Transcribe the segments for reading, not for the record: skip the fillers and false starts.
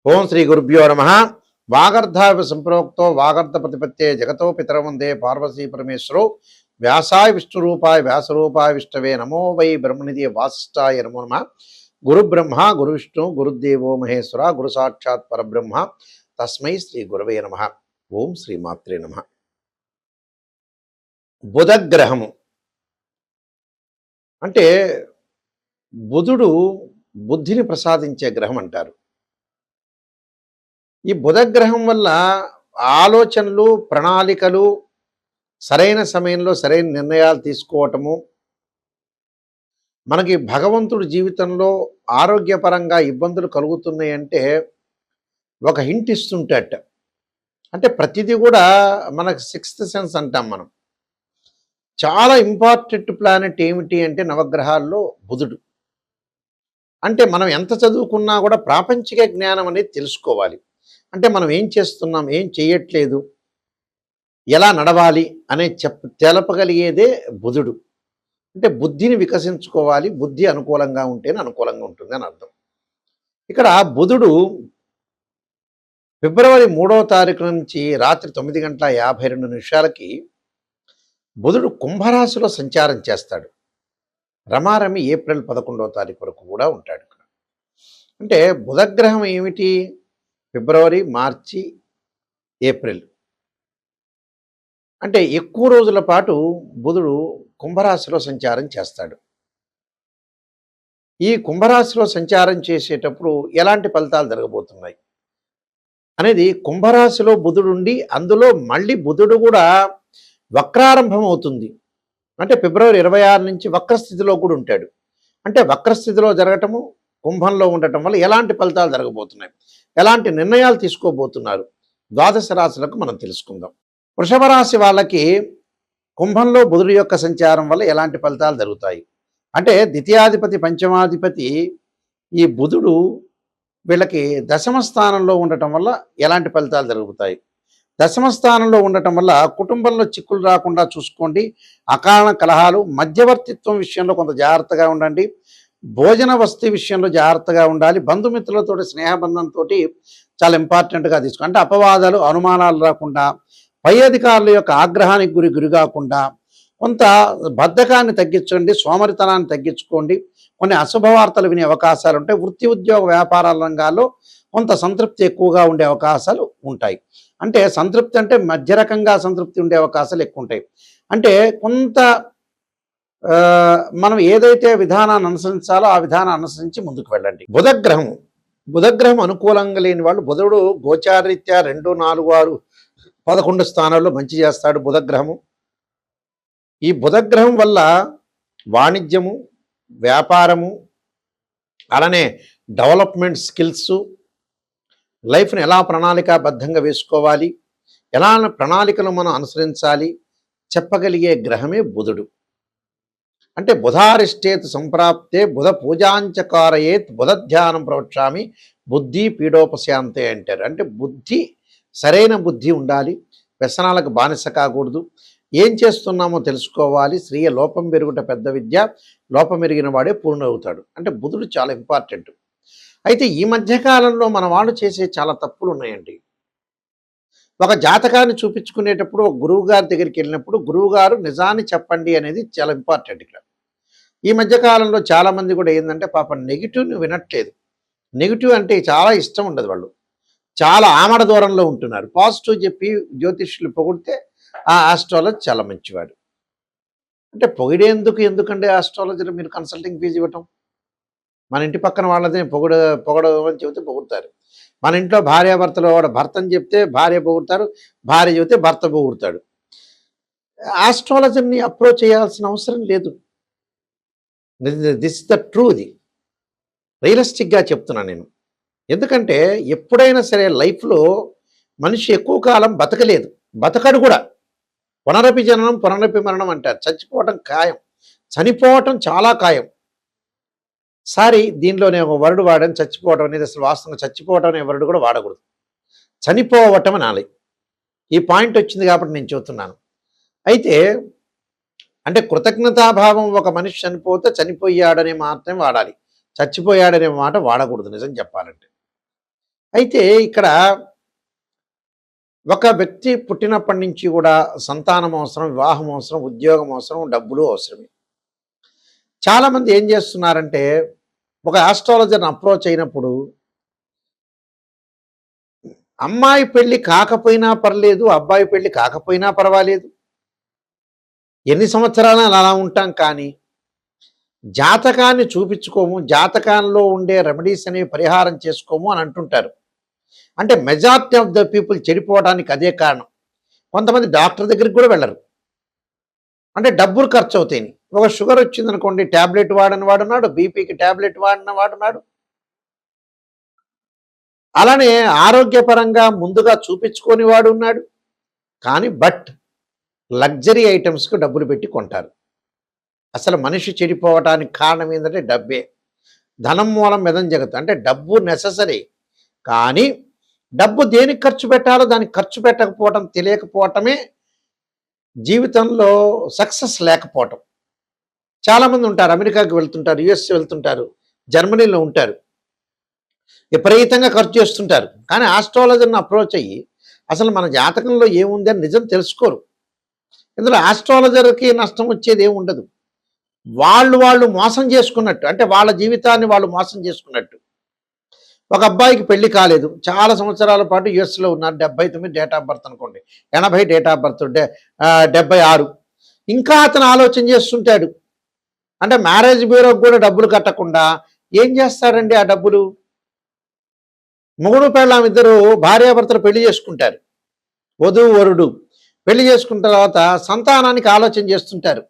ఓం శ్రీ గురుభ్యో నమ. వాగర్ధావి సంప్రోక్తో వాగర్ధ ప్రతిపత్తే జగతో పితరం వందే పార్వతీ పరమేశ్వరో వ్యాసాయ విష్ణురూపాయ వ్యాసరూపాయ విష్ణవే నమో వై బ్రహ్మనిధి వాసిష్ఠాయ నమో నమ. గురు బ్రహ్మ గురు విష్ణు గురుదేవో మహేశ్వర గురు సాక్షాత్ పరబ్రహ్మ తస్మై శ్రీ గురవే నమ. ఓం శ్రీ మాత్రే నమ. బుధగ్రహము అంటే బుధుడు బుద్ధిని ప్రసాదించే గ్రహం అంటారు. ఈ బుధగ్రహం వల్ల ఆలోచనలు ప్రణాళికలు సరైన సమయంలో సరైన నిర్ణయాలు తీసుకోవటము, మనకి భగవంతుడి జీవితంలో ఆరోగ్యపరంగా ఇబ్బందులు కలుగుతున్నాయంటే ఒక హింట్ ఇస్తుంటట. అంటే ప్రతిదీ కూడా మనకు సిక్స్త్ సెన్స్ అంటాం మనం. చాలా ఇంపార్టెంట్ ప్లానెట్ ఏమిటి అంటే నవగ్రహాల్లో బుధుడు. అంటే మనం ఎంత చదువుకున్నా కూడా ప్రాపంచిక జ్ఞానం అనేది తెలుసుకోవాలి. అంటే మనం ఏం చేస్తున్నాం, ఏం చేయట్లేదు, ఎలా నడవాలి అనే తెలపగలిగేదే బుధుడు. అంటే బుద్ధిని వికసించుకోవాలి, బుద్ధి అనుకూలంగా ఉంటేనే అనుకూలంగా ఉంటుంది అని అర్థం. ఇక్కడ బుధుడు ఫిబ్రవరి 3వ తారీఖు నుంచి రాత్రి 9:52 బుధుడు కుంభరాశిలో సంచారం చేస్తాడు. రమారమి ఏప్రిల్ 11వ తారీఖు వరకు కూడా ఉంటాడు ఇక్కడ. అంటే బుధగ్రహం ఏమిటి? ఫిబ్రవరి, మార్చి, ఏప్రిల్ అంటే ఎక్కువ రోజుల పాటు బుధుడు కుంభరాశిలో సంచారం చేస్తాడు. ఈ కుంభరాశిలో సంచారం చేసేటప్పుడు ఎలాంటి ఫలితాలు జరగబోతున్నాయి అనేది, కుంభరాశిలో బుధుడు ఉండి అందులో మళ్ళీ బుధుడు కూడా వక్రారంభం అవుతుంది. అంటే ఫిబ్రవరి 26 నుంచి వక్రస్థితిలో కూడా ఉంటాడు. అంటే వక్రస్థితిలో జరగటము, కుంభంలో ఉండటం వల్ల ఎలాంటి ఫలితాలు జరగబోతున్నాయి, ఎలాంటి నిర్ణయాలు తీసుకోబోతున్నారు, ద్వాదశ రాశులకు మనం తెలుసుకుందాం. వృషభ రాశి వాళ్ళకి కుంభంలో బుధుడు యొక్క సంచారం వల్ల ఎలాంటి ఫలితాలు జరుగుతాయి అంటే, ద్వితీయాధిపతి పంచమాధిపతి ఈ బుధుడు వీళ్ళకి దశమ స్థానంలో ఉండటం వల్ల ఎలాంటి ఫలితాలు జరుగుతాయి. దశమ స్థానంలో ఉండటం వల్ల కుటుంబంలో చిక్కులు రాకుండా చూసుకోండి. అకారణ కలహాలు, మధ్యవర్తిత్వం విషయంలో కొంత జాగ్రత్తగా ఉండండి. భోజన వస్తు విషయంలో జాగ్రత్తగా ఉండాలి. బంధుమిత్రులతో స్నేహబంధంతో చాలా ఇంపార్టెంట్గా తీసుకో. అంటే అపవాదాలు అనుమానాలు రాకుండా, పై అధికారుల యొక్క ఆగ్రహానికి గురి కాకుండా కొంత బద్ధకాన్ని తగ్గించండి, సోమరితనాన్ని తగ్గించుకోండి. కొన్ని అశుభవార్తలు వినే అవకాశాలు ఉంటాయి. వృత్తి ఉద్యోగ వ్యాపారాల రంగాల్లో కొంత సంతృప్తి ఎక్కువగా ఉండే అవకాశాలు ఉంటాయి. అంటే సంతృప్తి అంటే మధ్య రకంగా సంతృప్తి ఉండే అవకాశాలు ఎక్కువ ఉంటాయి. అంటే కొంత మనం ఏదైతే విధానాన్ని అనుసరించాలో ఆ విధానాన్ని అనుసరించి ముందుకు వెళ్ళండి. బుధగ్రహం అనుకూలంగా లేని వాళ్ళు, బుధుడు గోచారీత్యా 2, 4, 6, 11 స్థానాల్లో మంచి చేస్తాడు బుధగ్రహము. ఈ బుధగ్రహం వల్ల వాణిజ్యము, వ్యాపారము, అలానే డెవలప్మెంట్ స్కిల్స్, లైఫ్ని ఎలా ప్రణాళికాబద్ధంగా వేసుకోవాలి, ఎలా ప్రణాళికలు మనం అనుసరించాలి చెప్పగలిగే గ్రహమే బుధుడు. అంటే బుధారిష్టేత్ సంప్రాప్తే బుధ పూజాంచకారయేత్ బుధ ధ్యానం ప్రవక్ష్యామి బుద్ధి పీడోపశాంతే అంటారు. అంటే బుద్ధి, సరైన బుద్ధి ఉండాలి, వ్యసనాలకు బానిస కాకూడదు, ఏం చేస్తున్నామో తెలుసుకోవాలి. స్త్రీయ లోపం పెరుగుట పెద్ద విద్య, లోపం ఎరిగిన వాడే పూర్ణవుతాడు. అంటే బుధుడు చాలా ఇంపార్టెంట్. అయితే ఈ మధ్యకాలంలో మన వాళ్ళు చేసే చాలా తప్పులు ఉన్నాయండి. ఒక జాతకాన్ని చూపించుకునేటప్పుడు ఒక గురువు గారి దగ్గరికి వెళ్ళినప్పుడు గురువుగారు నిజాన్ని చెప్పండి అనేది చాలా ఇంపార్టెంట్ ఇక్కడ. ఈ మధ్యకాలంలో చాలామంది కూడా ఏంటంటే పాపం నెగిటివ్ని వినట్లేదు. నెగిటివ్ అంటే చాలా ఇష్టం ఉండదు, వాళ్ళు చాలా ఆమడ దూరంలో ఉంటున్నారు. పాజిటివ్ చెప్పి జ్యోతిష్యులు పొగిడితే ఆ ఆస్ట్రాలజీ చాలా మంచివాడు. అంటే ఎందుకంటే ఆస్ట్రాలజీలో మీరు కన్సల్టింగ్ ఫీజు ఇవ్వటం, మన ఇంటి పక్కన వాళ్ళదే పొగడమని చెబితే పొగుడతారు. మన ఇంట్లో భార్యాభర్తలు వాడు భర్తని చెప్తే భార్య పొగుడతారు, భార్య చెబితే భర్త పొగుడతాడు. ఆస్ట్రాలజీని అప్రోచ్ చేయాల్సిన అవసరం లేదు. దిస్ ఇస్ ద ట్రూది, రియలిస్టిక్గా చెప్తున్నాను నేను. ఎందుకంటే ఎప్పుడైనా సరే లైఫ్లో మనిషి ఎక్కువ కాలం బతకలేదు, బతకడు కూడా. పునరపి జననం పునరపి మరణం అంటారు. చచ్చిపోవటం ఖాయం, చనిపోవటం చాలా ఖాయం. సారీ, దీనిలోనే ఒక వర్డ్ వాడని, చచ్చిపోవటం అనేది అసలు వాస్తవంగా చచ్చిపోవటం అనే వర్డ్ కూడా వాడకూడదు, చనిపోవటం అనాలి. ఈ పాయింట్ వచ్చింది కాబట్టి నేను చెబుతున్నాను. అయితే అంటే కృతజ్ఞతాభావం, ఒక మనిషి చనిపోతే చనిపోయాడనే మాత్రమే వాడాలి, చచ్చిపోయాడనే మాట వాడకూడదు నిజం చెప్పాలంటే. అయితే ఇక్కడ ఒక వ్యక్తి పుట్టినప్పటి నుంచి కూడా సంతానం అవసరం, వివాహం అవసరం, ఉద్యోగం అవసరం, డబ్బులు అవసరమే. చాలామంది ఏం చేస్తున్నారంటే ఒక ఆస్ట్రాలజర్ని అప్రోచ్ అయినప్పుడు అమ్మాయి పెళ్లి కాకపోయినా పర్లేదు, అబ్బాయి పెళ్లి కాకపోయినా పర్వాలేదు, ఎన్ని సంవత్సరాలు అలా ఉంటాం, కానీ జాతకాన్ని చూపించుకోము, జాతకాల్లో ఉండే రెమెడీస్ అనేవి పరిహారం చేసుకోము అని అంటుంటారు. అంటే మెజారిటీ ఆఫ్ ద పీపుల్ చెడిపోవడానికి అదే కారణం. కొంతమంది డాక్టర్ దగ్గరికి కూడా వెళ్ళరు, అంటే డబ్బులు ఖర్చు అవుతాయి. ఒక షుగర్ వచ్చిందనుకోండి, ట్యాబ్లెట్ వాడని వాడున్నాడు, బీపీకి ట్యాబ్లెట్ వాడిన వాడున్నాడు. అలానే ఆరోగ్యపరంగా ముందుగా చూపించుకొని వాడు ఉన్నాడు. కానీ లగ్జరీ ఐటమ్స్కు డబ్బులు పెట్టి కొంటారు. అసలు మనిషి చెడిపోవటానికి కారణం ఏంటంటే డబ్బే. ధనం మూలం మెదం జగత్తు. అంటే డబ్బు నెససరీ, కానీ డబ్బు దేనికి ఖర్చు పెట్టాలో దానికి ఖర్చు పెట్టకపోవటం తెలియకపోవటమే జీవితంలో సక్సెస్ లేకపోవటం. చాలామంది ఉంటారు, అమెరికాకి వెళ్తుంటారు, యుఎస్ వెళ్తుంటారు, జర్మనీలో ఉంటారు, విపరీతంగా ఖర్చు చేస్తుంటారు. కానీ ఆస్ట్రాలజర్ని అప్రోచ్ అయ్యి అసలు మన జాతకంలో ఏముంది అని నిజం తెలుసుకోరు. ఇందులో ఆస్ట్రాలజర్కి నష్టం వచ్చేది ఏమి ఉండదు. వాళ్ళు మోసం చేసుకున్నట్టు, అంటే వాళ్ళ జీవితాన్ని వాళ్ళు మోసం చేసుకున్నట్టు. ఒక అబ్బాయికి పెళ్లి కాలేదు, చాలా సంవత్సరాల పాటు యుఎస్లో ఉన్నారు, 79 డేట్ ఆఫ్ బర్త్ అనుకోండి, 80 డేట్ ఆఫ్ బర్త్, 76. ఇంకా అతను ఆలోచన చేస్తుంటాడు. అంటే మ్యారేజ్ బ్యూరోకి కూడా డబ్బులు కట్టకుండా ఏం చేస్తాడండి? ఆ డబ్బులు మొగుడు పెళ్ళాం ఇద్దరు భార్యాభర్తలు పెళ్లి చేసుకుంటారు, వధువు వరుడు పెళ్లి చేసుకున్న తర్వాత సంతానానికి ఆలోచన చేస్తుంటారు.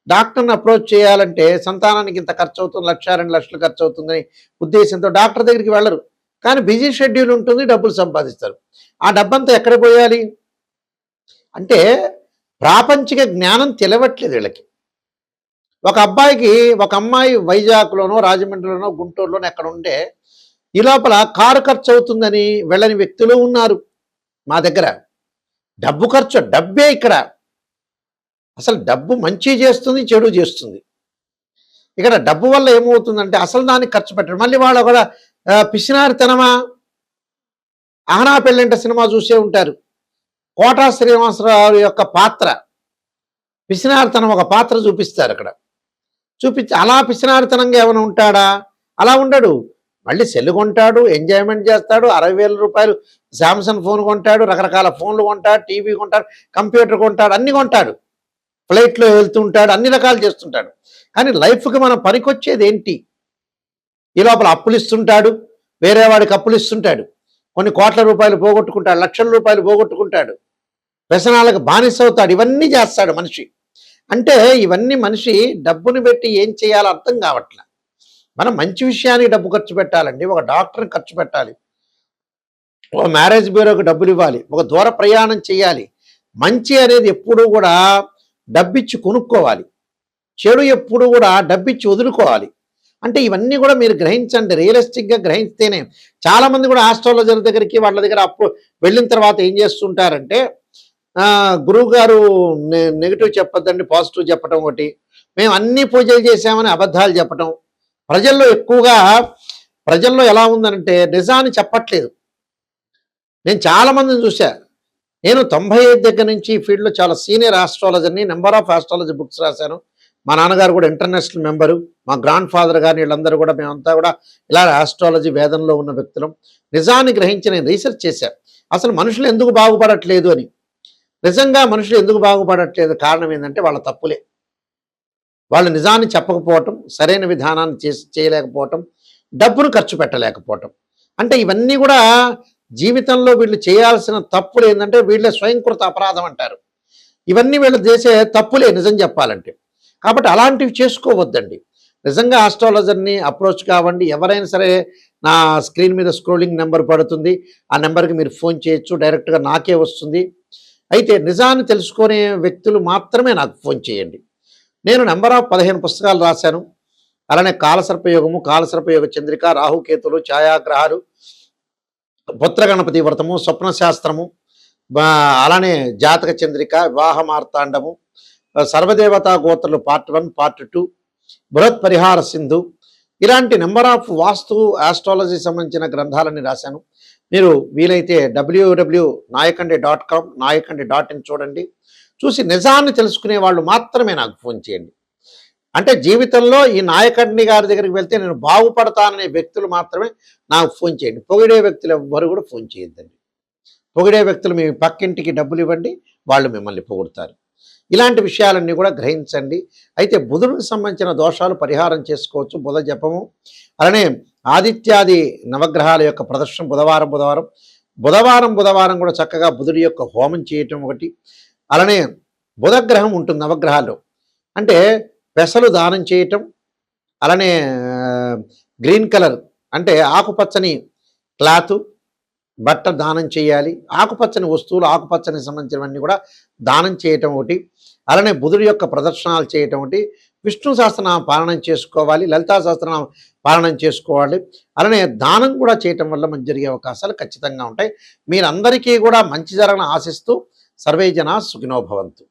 డాక్టర్ని అప్రోచ్ చేయాలంటే సంతానానికి ఇంత ఖర్చు అవుతుంది, 1-2 లక్షలు ఖర్చు అవుతుందని ఉద్దేశంతో డాక్టర్ దగ్గరికి వెళ్ళరు. కానీ బిజీ షెడ్యూల్ ఉంటుంది, డబ్బులు సంపాదిస్తారు. ఆ డబ్బంతా ఎక్కడ పోయాలి? అంటే ప్రాపంచిక జ్ఞానం తెలియట్లేదు వీళ్ళకి. ఒక అబ్బాయికి ఒక అమ్మాయి వైజాగ్లోనో, రాజమండ్రిలోనో, గుంటూరులోనో ఎక్కడ ఉంటే ఈ లోపల కారు ఖర్చు అవుతుందని వెళ్ళని వ్యక్తులు ఉన్నారు మా దగ్గర. డబ్బు ఖర్చు, డబ్బే ఇక్కడ. అసలు డబ్బు మంచి చేస్తుంది, చెడు చేస్తుంది. ఇక్కడ డబ్బు వల్ల ఏమవుతుందంటే అసలు దానికి ఖర్చు పెట్టడం. మళ్ళీ వాళ్ళు కూడా పిసినారితనమా? ఆహనా పెళ్ళంట సినిమా చూసే ఉంటారు. కోటా శ్రీనివాసరావు యొక్క పాత్ర పిసినారితనం, ఒక పాత్ర చూపిస్తారు అక్కడ. చూపించి అలా పిసినారితనంగా ఏమైనా ఉంటాడా? అలా ఉండడు. మళ్ళీ సెల్ కొంటాడు, ఎంజాయ్మెంట్ చేస్తాడు, 60,000 రూపాయలు శాంసంగ్ ఫోన్ కొంటాడు, రకరకాల ఫోన్లు కొంటాడు, టీవీ కొంటాడు, కంప్యూటర్ కొంటాడు, అన్ని కొంటాడు, ఫ్లైట్లో వెళ్తుంటాడు, అన్ని రకాలు చేస్తుంటాడు. కానీ లైఫ్కి మనం పనికొచ్చేది ఏంటి? ఈ లోపల అప్పులు ఇస్తుంటాడు, వేరే వాడికి అప్పులు ఇస్తుంటాడు, కొన్ని కోట్ల రూపాయలు పోగొట్టుకుంటాడు, లక్షల రూపాయలు పోగొట్టుకుంటాడు, వ్యసనాలకు బానిస అవుతాడు. ఇవన్నీ చేస్తాడు మనిషి. అంటే ఇవన్నీ మనిషి డబ్బుని పెట్టి ఏం చేయాలో అర్థం కావట్లే. మనం మంచి విషయానికి డబ్బు ఖర్చు పెట్టాలండి, ఒక డాక్టర్కి ఖర్చు పెట్టాలి, ఒక మ్యారేజ్ బ్యూరోకి డబ్బులు ఇవ్వాలి, ఒక దూర ప్రయాణం చేయాలి. మంచి అనేది ఎప్పుడూ కూడా డబ్బిచ్చి కొనుక్కోవాలి, చెడు ఎప్పుడు కూడా డబ్బిచ్చి వదులుకోవాలి. అంటే ఇవన్నీ కూడా మీరు గ్రహించండి, రియలిస్టిక్గా గ్రహిస్తేనే. చాలామంది కూడా ఆస్ట్రాలజర్ దగ్గరికి వాళ్ళ దగ్గర వెళ్ళిన తర్వాత ఏం చేస్తుంటారంటే, గురువు గారు నెగిటివ్ చెప్పొద్దండి, పాజిటివ్ చెప్పడం ఒకటి, మేము అన్ని పూజలు చేసామని అబద్ధాలు చెప్పటం. ప్రజల్లో ఎలా ఉందనంటే నిజాన్ని చెప్పట్లేదు. నేను చాలామందిని చూశా. నేను 95 దగ్గర నుంచి ఈ ఫీల్డ్లో చాలా సీనియర్ ఆస్ట్రాలజర్ని, నెంబర్ ఆఫ్ ఆస్ట్రాలజీ బుక్స్ రాశాను. మా నాన్నగారు కూడా ఇంటర్నేషనల్ మెంబరు, మా గ్రాండ్ ఫాదర్ గారిని, వీళ్ళందరూ కూడా మేమంతా కూడా ఇలా ఆస్ట్రాలజీ వేదంలో ఉన్న వ్యక్తులం. నిజాన్ని గ్రహించి నేను రీసెర్చ్ చేశాను, అసలు మనుషులు ఎందుకు బాగుపడట్లేదు అని. నిజంగా మనుషులు ఎందుకు బాగుపడట్లేదు కారణం ఏంటంటే వాళ్ళ తప్పులే. వాళ్ళు నిజాన్ని చెప్పకపోవటం, సరైన విధానాన్ని చేయలేకపోవటం, డబ్బును ఖర్చు పెట్టలేకపోవటం. అంటే ఇవన్నీ కూడా జీవితంలో వీళ్ళు చేయాల్సిన తప్పులు ఏంటంటే వీళ్ళే స్వయంకృత అపరాధం అంటారు. ఇవన్నీ వీళ్ళు చేసే తప్పులే నిజం చెప్పాలంటే. కాబట్టి అలాంటివి చేసుకోవద్దండి. నిజంగా ఆస్ట్రాలజర్ని అప్రోచ్ కావండి. ఎవరైనా సరే నా స్క్రీన్ మీద స్క్రోలింగ్ నెంబర్ పడుతుంది, ఆ నెంబర్కి మీరు ఫోన్ చేయొచ్చు, డైరెక్ట్గా నాకే వస్తుంది. అయితే నిజాన్ని తెలుసుకునే వ్యక్తులు మాత్రమే నాకు ఫోన్ చేయండి. నేను నెంబర్ ఆఫ్ 15 పుస్తకాలు రాశాను. అలానే కాలసర్పయోగము, కాలసర్పయోగ చంద్రిక, రాహుకేతులు, ఛాయాగ్రహాలు, పుత్రగణపతి వ్రతము, స్వప్నశాస్త్రము, అలానే జాతక చంద్రిక, వివాహ మార్తాండము, సర్వదేవతా గోత్రలు పార్ట్ 1, పార్ట్ 2, బృహత్ పరిహార సింధు, ఇలాంటి నెంబర్ ఆఫ్ వాస్తు ఆస్ట్రాలజీ సంబంధించిన గ్రంథాలని రాశాను. మీరు వీలైతే www.nayakhande.com nayakhande.in చూడండి. చూసి నిజాన్ని తెలుసుకునే వాళ్ళు మాత్రమే నాకు ఫోన్ చేయండి. అంటే జీవితంలో ఈ నాయకండి గారి దగ్గరికి వెళ్తే నేను బాగుపడతాననే వ్యక్తులు మాత్రమే నాకు ఫోన్ చేయండి. పొగిడే వ్యక్తులు ఎవ్వరు కూడా ఫోన్ చేయొద్దండి. పొగిడే వ్యక్తులు మీ పక్కింటికి డబ్బులు ఇవ్వండి, వాళ్ళు మిమ్మల్ని పొగుడుతారు. ఇలాంటి విషయాలన్నీ కూడా గ్రహించండి. అయితే బుధుడికి సంబంధించిన దోషాలు పరిహారం చేసుకోవచ్చు. బుధ జపము, అలానే ఆదిత్యాది నవగ్రహాల యొక్క ప్రదర్శన బుధవారం కూడా చక్కగా బుధుడి యొక్క హోమం చేయటం ఒకటి. అలానే బుధగ్రహం ఉంటుంది నవగ్రహాలు, అంటే పెసలు దానం చేయటం, అలానే గ్రీన్ కలర్ అంటే ఆకుపచ్చని క్లాత్ బట్ట దానం చేయాలి. ఆకుపచ్చని వస్తువులు, ఆకుపచ్చని సంబంధించినవన్నీ కూడా దానం చేయటం ఒకటి. అలానే బుధుడి యొక్క ప్రదర్శనలు చేయటం ఒకటి. విష్ణు సహస్రనామ పాలనం చేసుకోవాలి, లలితా సహస్రనామ పాలనం చేసుకోవాలి. అలానే దానం కూడా చేయటం వల్ల మంచి జరిగే అవకాశాలు ఖచ్చితంగా ఉంటాయి. మీరందరికీ కూడా మంచి జరగని ఆశిస్తూ సర్వే జనా సుఖినో భవంతు.